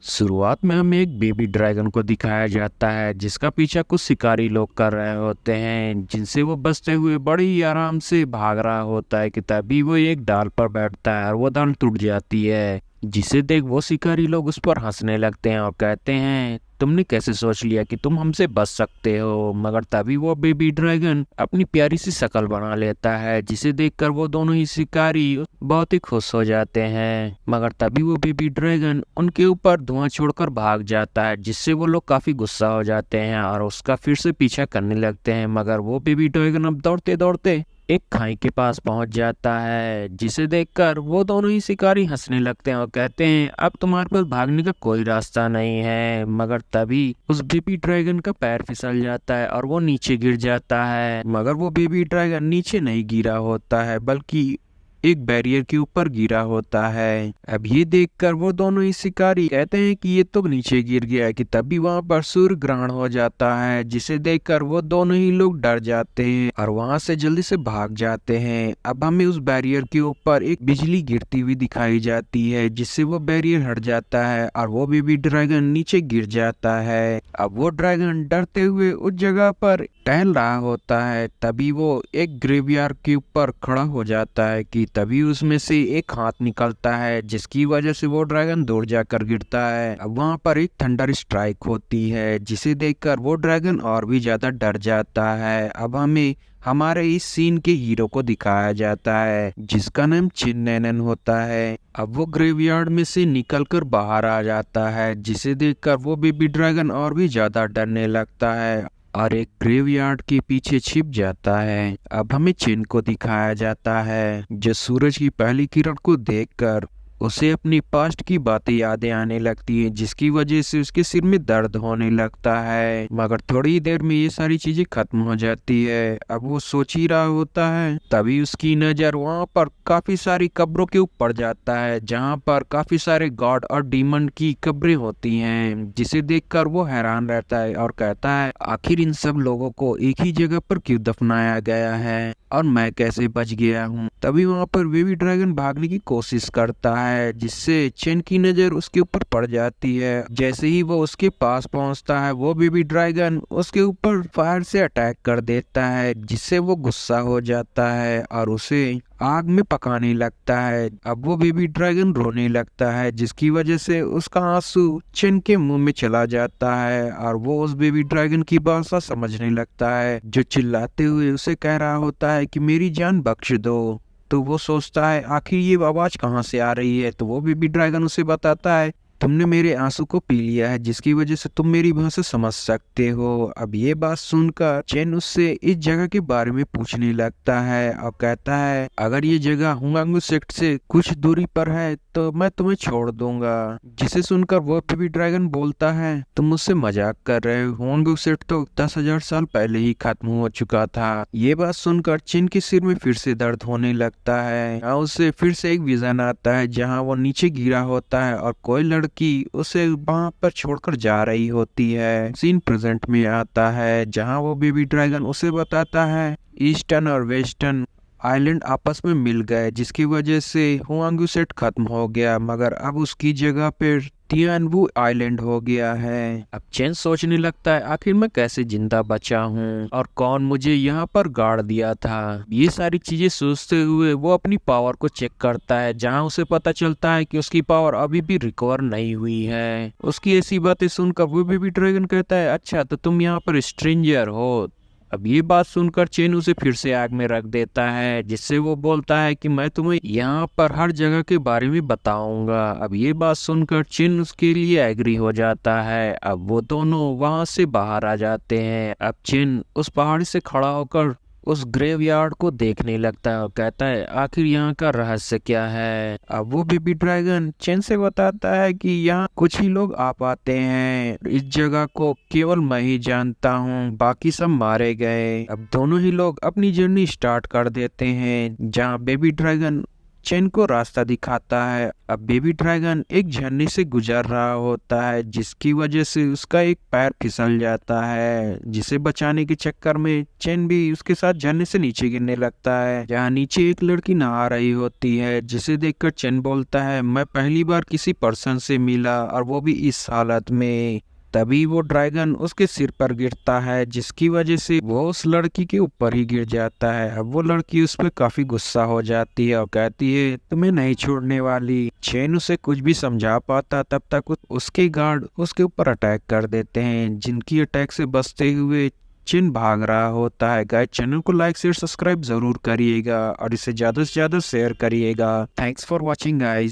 शुरुआत में हमें एक बेबी ड्रैगन को दिखाया जाता है जिसका पीछा कुछ शिकारी लोग कर रहे होते हैं जिनसे वो बचते हुए बड़ी ही आराम से भाग रहा होता है कि तभी वो एक डाल पर बैठता है और वो डाल टूट जाती है। जिसे देख वो शिकारी लोग उस पर हंसने लगते हैं और कहते हैं तुमने कैसे सोच लिया कि तुम हमसे बच सकते हो। मगर तभी वो बेबी ड्रैगन अपनी प्यारी सी शक्ल बना लेता है जिसे देखकर वो दोनों ही शिकारी बहुत ही खुश हो जाते हैं। मगर तभी वो बेबी ड्रैगन उनके ऊपर धुआं छोड़कर भाग जाता है जिससे वो लोग काफी गुस्सा हो जाते हैं और उसका फिर से पीछा करने लगते हैं। मगर वो बेबी ड्रैगन अब दौड़ते दौड़ते एक खाई के पास पहुंच जाता है जिसे देखकर वो दोनों ही शिकारी हंसने लगते हैं और कहते हैं अब तुम्हारे पास भागने का कोई रास्ता नहीं है। मगर तभी उस बेबी ड्रैगन का पैर फिसल जाता है और वो नीचे गिर जाता है। मगर वो बेबी ड्रैगन नीचे नहीं गिरा होता है बल्कि एक बैरियर के ऊपर गिरा होता है। अब ये देखकर वो दोनों ही शिकारी कहते हैं कि ये तो नीचे गिर गया है कि तभी वहां पर सूर्य ग्रहण हो जाता है जिसे देखकर वो दोनों ही लोग डर जाते हैं और वहां से जल्दी से भाग जाते हैं। अब हमें उस बैरियर के ऊपर एक बिजली गिरती हुई दिखाई जाती है जिससे वो बैरियर हट जाता है और वो बेबी ड्रैगन नीचे गिर जाता है। अब वो ड्रैगन डरते हुए उस जगह पर टहल रहा होता है तभी वो एक ग्रेवयार्ड के ऊपर खड़ा हो जाता है कि तभी उसमें से एक हाथ निकलता है जिसकी वजह से वो ड्रैगन दूर जाकर गिरता है। अब वहां पर एक थंडर स्ट्राइक होती है जिसे देखकर वो ड्रैगन और भी ज्यादा डर जाता है। अब हमें हमारे इस सीन के हीरो को दिखाया जाता है जिसका नाम चिन्नैनन होता है। अब वो ग्रेवयार्ड में से निकलकर बाहर आ जाता है जिसे देखकर वो बेबी ड्रैगन और भी ज्यादा डरने लगता है और एक ग्रेवयार्ड के पीछे छिप जाता है। अब हमें चिन को दिखाया जाता है जो सूरज की पहली किरण को देखकर उसे अपनी पास्ट की बातें यादें आने लगती हैं जिसकी वजह से उसके सिर में दर्द होने लगता है। मगर थोड़ी देर में ये सारी चीजें खत्म हो जाती है। अब वो सोच ही रहा होता है तभी उसकी नजर वहां पर काफी सारी कब्रों के ऊपर जाता है जहां पर काफी सारे गॉड और डीमन की कब्रें होती हैं जिसे देखकर वो हैरान रहता है और कहता है आखिर इन सब लोगों को एक ही जगह पर क्यों दफनाया गया है और मैं कैसे बच गया हूँ। तभी वहां पर बेबी ड्रैगन भागने की कोशिश करता है जिससे चेन की नजर उसके ऊपर पड़ जाती है। जैसे ही वो उसके पास पहुंचता है वो बेबी ड्रैगन उसके ऊपर फायर से अटैक कर देता है जिससे वो गुस्सा हो जाता है और उसे आग में पकाने लगता है। अब वो बेबी ड्रैगन रोने लगता है जिसकी वजह से उसका आंसू चिन के मुंह में चला जाता है और वो उस बेबी ड्रैगन की भाषा समझने लगता है जो चिल्लाते हुए उसे कह रहा होता है कि मेरी जान बख्श दो। तो वो सोचता है आखिर ये आवाज कहाँ से आ रही है। तो वो बेबी ड्रैगन उसे बताता है तुमने मेरे आंसू को पी लिया है जिसकी वजह से तुम मेरी भाषा समझ सकते हो। अब ये बात सुनकर चेन उससे इस जगह के बारे में पूछने लगता है और कहता है अगर ये जगह हुआंगू सेक्ट से कुछ दूरी पर है तो मैं तुम्हें छोड़ दूंगा। जिसे सुनकर वो बेबी ड्रैगन बोलता है तुम मुझसे मजाक कर रहे हो, हुआंगू सेक्ट तो 10,000 साल पहले ही खत्म हो चुका था। ये बात सुनकर चिन के सिर में फिर से दर्द होने लगता है और उसे फिर से एक विजन आता है जहाँ वो नीचे गिरा होता है और कोई लड़की उसे वहां पर छोड़कर जा रही होती है। सीन प्रेजेंट में आता है जहां वो बेबी ड्रैगन उसे बताता है ईस्टर्न और वेस्टर्न आइलैंड आपस में मिल गए जिसकी वजह से हुआंगू सेट खत्म हो गया मगर अब उसकी जगह पे टियानवू आइलैंड हो गया है। अब चेन सोचने लगता है आखिर मैं कैसे जिंदा बचा हूँ और कौन मुझे यहाँ पर गाड़ दिया था। ये सारी चीजें सोचते हुए वो अपनी पावर को चेक करता है जहाँ उसे पता चलता है कि उसकी पावर अभी भी रिकवर नहीं हुई है। उसकी ऐसी बातें सुनकर वो बेबी ड्रैगन कहता है अच्छा तो तुम यहाँ पर स्ट्रेंजर हो। अब ये बात सुनकर चेन उसे फिर से आग में रख देता है जिससे वो बोलता है कि मैं तुम्हें यहाँ पर हर जगह के बारे में बताऊंगा। अब ये बात सुनकर चेन उसके लिए एग्री हो जाता है। अब वो दोनों वहां से बाहर आ जाते हैं। अब चेन उस पहाड़ी से खड़ा होकर उस ग्रेवयार्ड को देखने लगता है और कहता है आखिर यहाँ का रहस्य क्या है। अब वो बेबी ड्रैगन चेन से बताता है कि यहाँ कुछ ही लोग आ पाते हैं, इस जगह को केवल मैं ही जानता हूँ, बाकी सब मारे गए। अब दोनों ही लोग अपनी जर्नी स्टार्ट कर देते हैं जहाँ बेबी ड्रैगन चेन को रास्ता दिखाता है। अब बेबी ड्रैगन एक झरने से गुजर रहा होता है, जिसकी वजह से उसका एक पैर फिसल जाता है, जिसे बचाने के चक्कर में चेन भी उसके साथ झरने से नीचे गिरने लगता है, जहाँ नीचे एक लड़की नहा रही होती है, जिसे देखकर चेन बोलता है, मैं पहली बार किसी पर्सन से मिला और वो भी इस हालत में। तभी वो ड्रैगन उसके सिर पर गिरता है, जिसकी वजह से वो उस लड़की के ऊपर ही गिर जाता है। अब वो लड़की उस पर काफी गुस्सा हो जाती है और कहती है, तुम्हें नहीं छोड़ने वाली। चेन उसे कुछ भी समझा पाता तब तक उसके गार्ड उसके ऊपर अटैक कर देते हैं, जिनकी अटैक से बचते हुए चेन भाग रहा होता है। गाइस, चैनल को लाइक शेयर सब्सक्राइब जरूर करिएगा और इसे ज्यादा से ज्यादा शेयर करिएगा। Thanks for watching guys.